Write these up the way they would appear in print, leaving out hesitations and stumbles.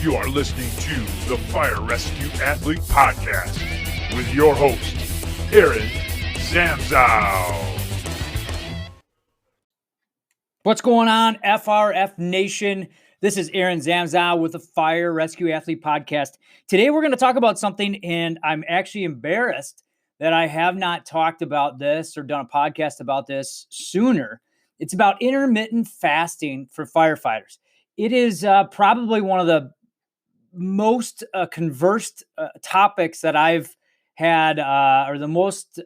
You are listening to the Fire Rescue Athlete Podcast with your host, Aaron Zamzow. What's going on, FRF Nation? This is Aaron Zamzow with the Fire Rescue Athlete Podcast. Today we're going to talk about something, and I'm actually embarrassed that I have not talked about this or done a podcast about this sooner. It's about intermittent fasting for firefighters. It is probably one of the most conversed topics that I've had, or the most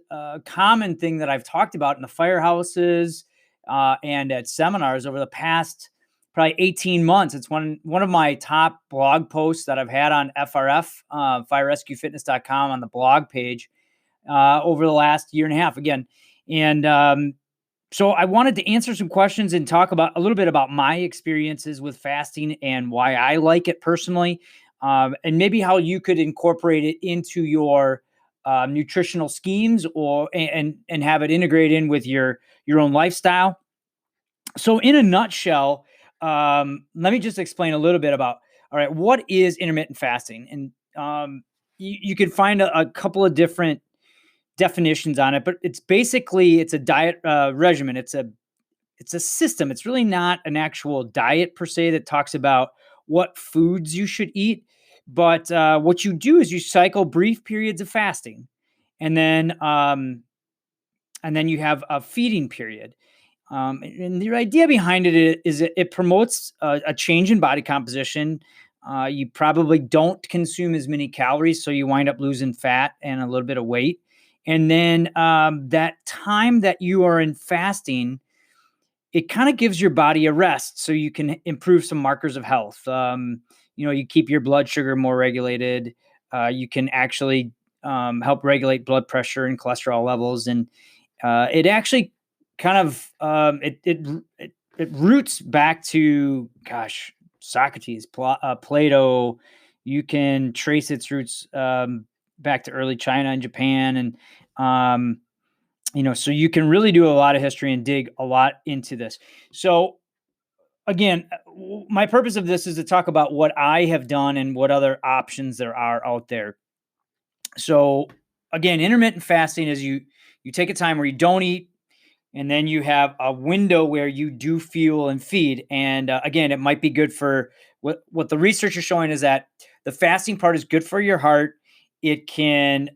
common thing that I've talked about in the firehouses and at seminars over the past probably 18 months. It's one of my top blog posts that I've had on FRF, firerescuefitness.com, on the blog page over the last year and a half again. And so I wanted to answer some questions and talk about a little bit about my experiences with fasting and why I like it personally, and maybe how you could incorporate it into your nutritional schemes and have it integrated in with your own lifestyle. So in a nutshell, let me just explain a little bit about, all right, what is intermittent fasting? And you can find a couple of different definitions on it, but it's a diet regimen. It's a system. It's really not an actual diet per se that talks about what foods you should eat, but what you do is you cycle brief periods of fasting, and then you have a feeding period. And the idea behind it is it promotes a change in body composition. You probably don't consume as many calories, so you wind up losing fat and a little bit of weight. And then that time that you are in fasting, it kind of gives your body a rest so you can improve some markers of health. You keep your blood sugar more regulated. You can actually help regulate blood pressure and cholesterol levels. And it actually kind of it roots back to, Socrates, Plato. You can trace its roots back to early China and Japan. And, so you can really do a lot of history and dig a lot into this. So again, my purpose of this is to talk about what I have done and what other options there are out there. So again, intermittent fasting is you take a time where you don't eat, and then you have a window where you do fuel and feed. And again, it might be good for what the research is showing is that the fasting part is good for your heart. It can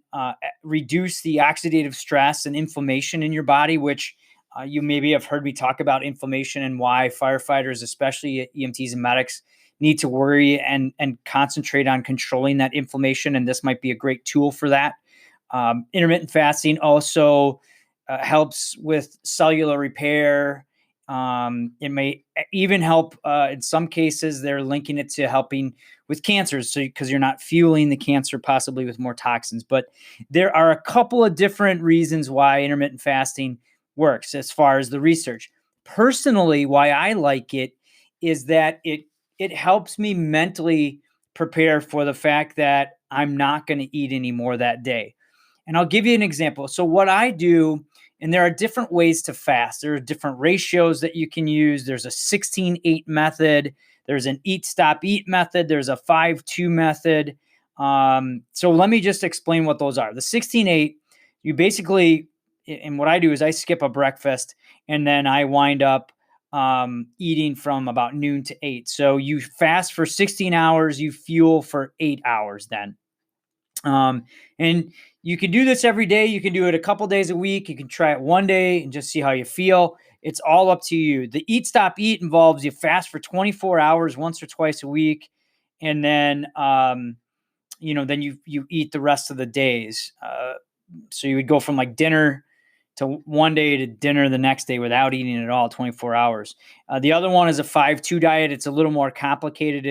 reduce the oxidative stress and inflammation in your body, which you maybe have heard me talk about inflammation and why firefighters, especially EMTs and medics, need to worry and concentrate on controlling that inflammation. And this might be a great tool for that. Intermittent fasting also helps with cellular repair. It may even help, in some cases, they're linking it to helping with cancers, because you're not fueling the cancer possibly with more toxins. But there are a couple of different reasons why intermittent fasting works as far as the research. Personally, why I like it is that it helps me mentally prepare for the fact that I'm not going to eat anymore that day. And I'll give you an example. So what I do, and there are different ways to fast. There are different ratios that you can use. There's a 16-8 method. There's an eat, stop, eat method. There's a 5-2 method. So let me just explain what those are. The 16-8, you basically, and what I do is I skip a breakfast, and then I wind up eating from about noon to 8. So you fast for 16 hours, you fuel for 8 hours then. And you can do this every day. You can do it a couple days a week. You can try it one day and just see how you feel. It's all up to you. The eat, stop, eat involves you fast for 24 hours once or twice a week. And then, then you eat the rest of the days. So you would go from like dinner to one day to dinner the next day without eating at all, 24 hours. The other one is a 5-2 diet. It's a little more complicated.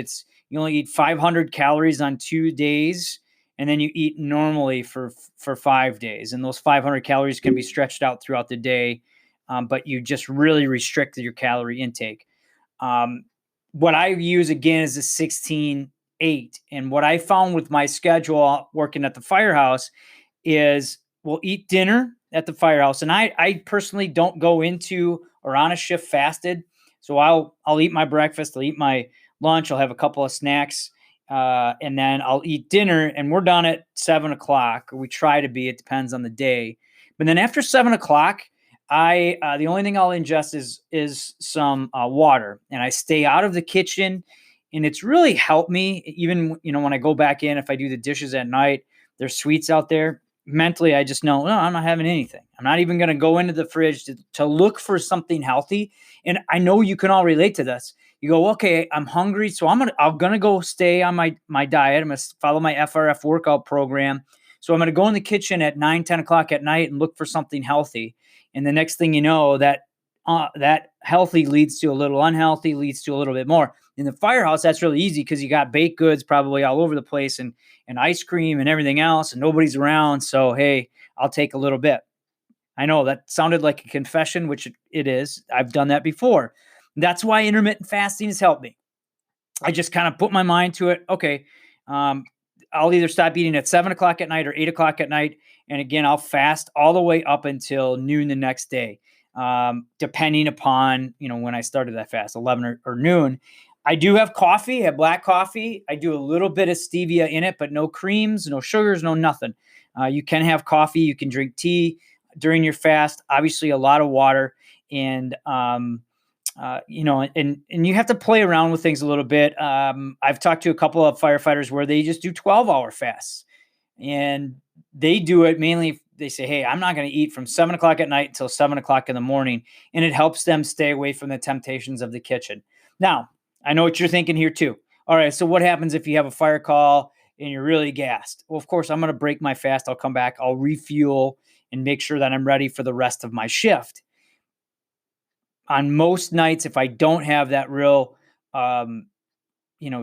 You only eat 500 calories on 2 days, and then you eat normally for 5 days. And those 500 calories can be stretched out throughout the day, but you just really restrict your calorie intake. What I use, again, is a 16-8. And what I found with my schedule working at the firehouse is we'll eat dinner at the firehouse. And I personally don't go into or on a shift fasted. So I'll eat my breakfast, I'll eat my lunch, I'll have a couple of snacks, and then I'll eat dinner, and we're done at 7 o'clock, or we try to be. It depends on the day. But then after 7 o'clock, the only thing I'll ingest is some water, and I stay out of the kitchen. And it's really helped me. Even when I go back in, if I do the dishes at night, there's sweets out there. Mentally, I just know, no, I'm not having anything. I'm not even going to go into the fridge to look for something healthy. And I know you can all relate to this. You go, okay, I'm hungry, so I'm gonna go stay on my diet. I'm gonna follow my FRF workout program. So I'm gonna go in the kitchen at 9, 10 o'clock at night and look for something healthy. And the next thing you know, that healthy leads to a little unhealthy, leads to a little bit more. In the firehouse, that's really easy because you got baked goods probably all over the place, and ice cream and everything else, and nobody's around. So hey, I'll take a little bit. I know that sounded like a confession, which it is. I've done that before. That's why intermittent fasting has helped me. I just kind of put my mind to it. Okay, I'll either stop eating at 7 o'clock at night or 8 o'clock at night. And again, I'll fast all the way up until noon the next day, depending upon, when I started that fast, 11 or noon. I do have coffee, I have black coffee. I do a little bit of stevia in it, but no creams, no sugars, no nothing. You can have coffee. You can drink tea during your fast. Obviously, a lot of water. And, and you have to play around with things a little bit. I've talked to a couple of firefighters where they just do 12-hour fasts, and they do it mainly. They say, hey, I'm not going to eat from 7 o'clock at night until 7 o'clock in the morning. And it helps them stay away from the temptations of the kitchen. Now, I know what you're thinking here too. All right, so what happens if you have a fire call and you're really gassed? Well, of course, I'm going to break my fast. I'll come back, I'll refuel and make sure that I'm ready for the rest of my shift. On most nights, if I don't have that real,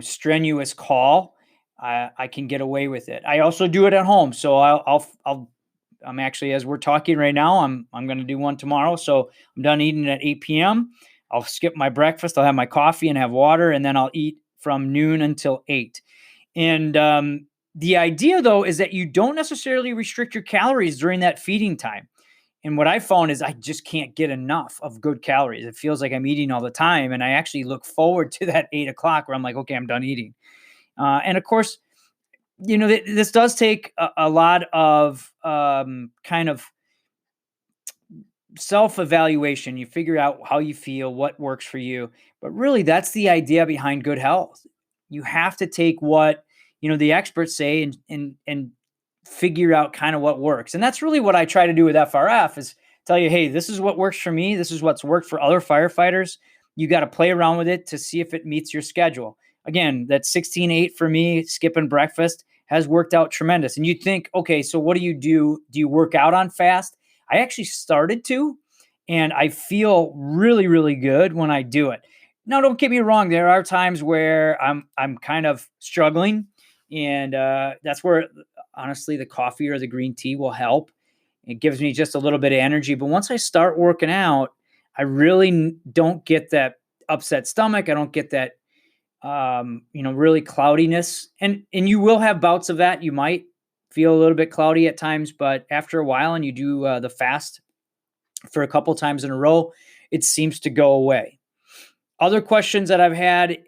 strenuous call, I can get away with it. I also do it at home. So I'm actually, as we're talking right now, I'm going to do one tomorrow. So I'm done eating at 8 p.m. I'll skip my breakfast. I'll have my coffee and have water, and then I'll eat from noon until 8. And the idea, though, is that you don't necessarily restrict your calories during that feeding time. And what I found is I just can't get enough of good calories. It feels like I'm eating all the time. And I actually look forward to that 8 o'clock where I'm like, okay, I'm done eating. And of course, this does take a lot of kind of self-evaluation. You figure out how you feel, what works for you. But really, that's the idea behind good health. You have to take what, the experts say and figure out kind of what works. And that's really what I try to do with FRF, is tell you, hey, this is what works for me. This is what's worked for other firefighters. You got to play around with it to see if it meets your schedule. Again, that 16-8 for me, skipping breakfast, has worked out tremendous. And you'd think, okay, so what do you do? Do you work out on fast? I actually started to, and I feel really, really good when I do it. Now, don't get me wrong. There are times where I'm kind of struggling, and that's where, honestly, the coffee or the green tea will help. It gives me just a little bit of energy. But once I start working out, I really don't get that upset stomach. I don't get that, really cloudiness. And you will have bouts of that. You might feel a little bit cloudy at times, but after a while, and you do the fast for a couple times in a row, it seems to go away. Other questions that I've had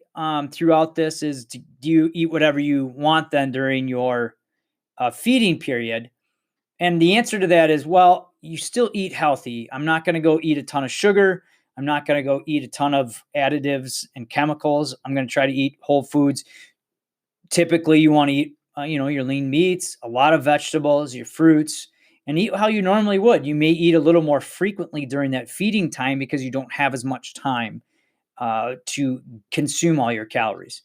throughout this is, do you eat whatever you want then during your feeding period? And the answer to that is, well, you still eat healthy. I'm not going to go eat a ton of sugar. I'm not going to go eat a ton of additives and chemicals. I'm going to try to eat whole foods. Typically, you want to eat, your lean meats, a lot of vegetables, your fruits, and eat how you normally would. You may eat a little more frequently during that feeding time because you don't have as much time to consume all your calories.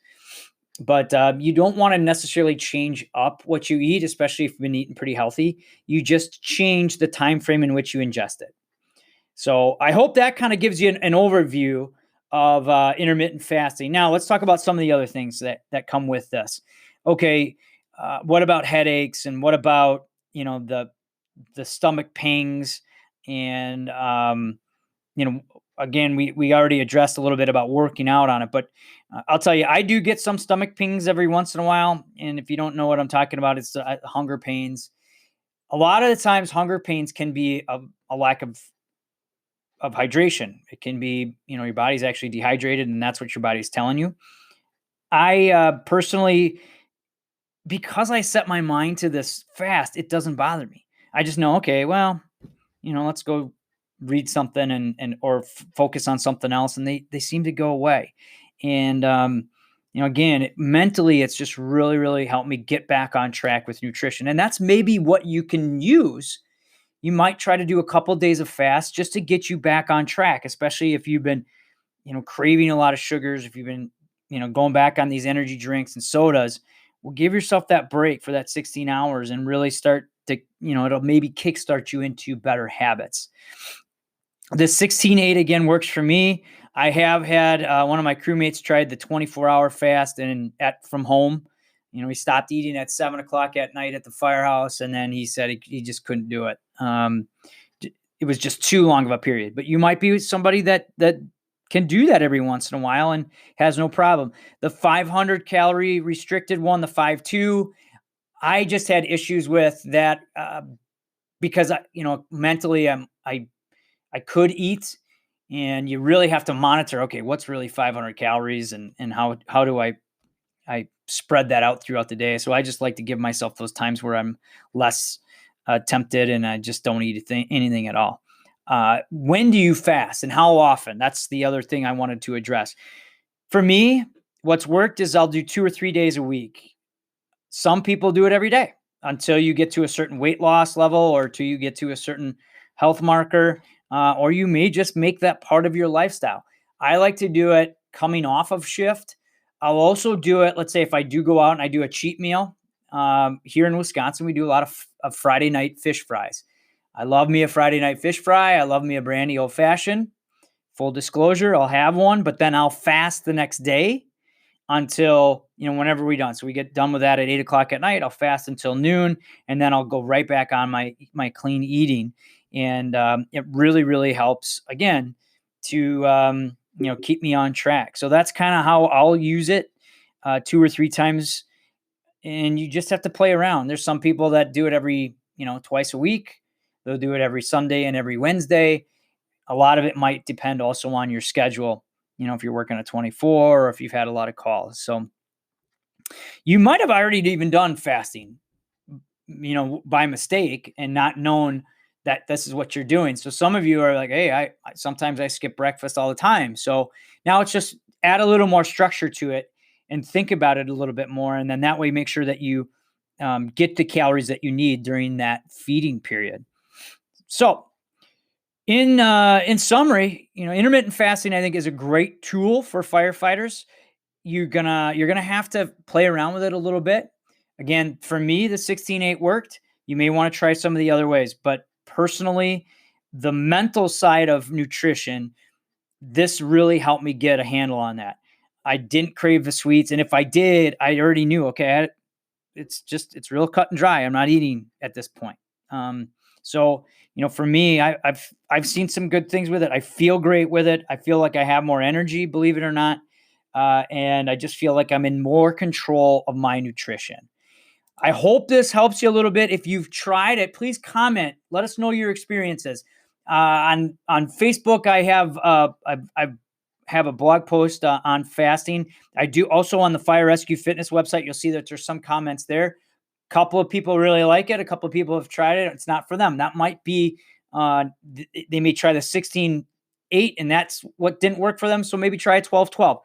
But you don't want to necessarily change up what you eat, especially if you've been eating pretty healthy. You just change the time frame in which you ingest it. So I hope that kind of gives you an overview of intermittent fasting. Now let's talk about some of the other things that come with this. Okay, what about headaches, and what about the stomach pangs, and again, we already addressed a little bit about working out on it, but I'll tell you, I do get some stomach pings every once in a while. And if you don't know what I'm talking about, it's hunger pains. A lot of the times, hunger pains can be a lack of hydration. It can be, your body's actually dehydrated, and that's what your body's telling you. I personally, because I set my mind to this fast, it doesn't bother me. I just know, okay, well, let's go read something or focus on something else, and they seem to go away. And again, mentally, it's just really, really helped me get back on track with nutrition. And that's maybe what you can use. You might try to do a couple of days of fast just to get you back on track, especially if you've been, craving a lot of sugars, if you've been, going back on these energy drinks and sodas. Well, give yourself that break for that 16 hours and really start to, it'll maybe kickstart you into better habits. The 16-8 again works for me. I have had one of my crewmates tried the 24-hour fast from home. He stopped eating at 7:00 at night at the firehouse, and then he said he just couldn't do it. It was just too long of a period. But you might be somebody that can do that every once in a while and has no problem. The 500 calorie restricted one, the 5.2, I just had issues with that because mentally I could eat, and you really have to monitor, okay, what's really 500 calories and how do I spread that out throughout the day. So I just like to give myself those times where I'm less tempted and I just don't eat anything at all. When do you fast and how often? That's the other thing I wanted to address. For me, what's worked is I'll do 2 or 3 days a week. Some people do it every day until you get to a certain weight loss level or till you get to a certain health marker, or you may just make that part of your lifestyle. I like to do it coming off of shift. I'll also do it, let's say if I do go out and I do a cheat meal. Here in Wisconsin, we do a lot of Friday night fish fries. I love me a Friday night fish fry. I love me a brandy old fashioned. Full disclosure, I'll have one, but then I'll fast the next day until, whenever we're done. So we get done with that at 8:00 at night. I'll fast until noon, and then I'll go right back on my clean eating. And it really, really helps, again, to, keep me on track. So that's kind of how I'll use it 2 or 3 times. And you just have to play around. There's some people that do it every, twice a week. They'll do it every Sunday and every Wednesday. A lot of it might depend also on your schedule, if you're working a 24 or if you've had a lot of calls. So you might have already even done fasting, by mistake and not known that this is what you're doing. So some of you are like, hey, I sometimes I skip breakfast all the time. So now it's just add a little more structure to it and think about it a little bit more. And then that way, make sure that you get the calories that you need during that feeding period. So in summary, intermittent fasting, I think, is a great tool for firefighters. You're gonna have to play around with it a little bit. Again, for me, the 16-8 worked. You may want to try some of the other ways, but personally, the mental side of nutrition, this really helped me get a handle on that. I didn't crave the sweets. And if I did, I already knew, okay, it's real cut and dry. I'm not eating at this point. So, for me, I've seen some good things with it. I feel great with it. I feel like I have more energy, believe it or not. And I just feel like I'm in more control of my nutrition. I hope this helps you a little bit. If you've tried it, please comment. Let us know your experiences. On Facebook, I have a blog post on fasting. I do also on the Fire Rescue Fitness website. You'll see that there's some comments there. A couple of people really like it. A couple of people have tried it. It's not for them. That might be, they may try the 16-8 and that's what didn't work for them. So maybe try 12-12.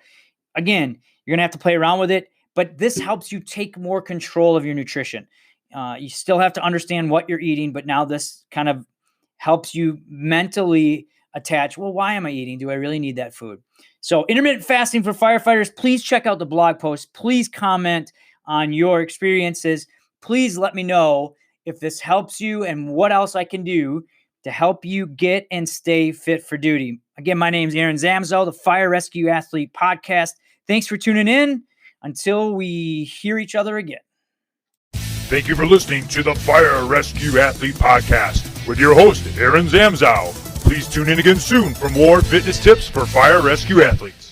Again, you're going to have to play around with it, but this helps you take more control of your nutrition. You still have to understand what you're eating, but now this kind of helps you mentally attach, well, why am I eating? Do I really need that food? So intermittent fasting for firefighters, please check out the blog post. Please comment on your experiences. Please let me know if this helps you and what else I can do to help you get and stay fit for duty. Again, my name is Aaron Zamzow, the Fire Rescue Athlete Podcast. Thanks for tuning in. Until we hear each other again. Thank you for listening to the Fire Rescue Athlete Podcast with your host, Aaron Zamzow. Please tune in again soon for more fitness tips for fire rescue athletes.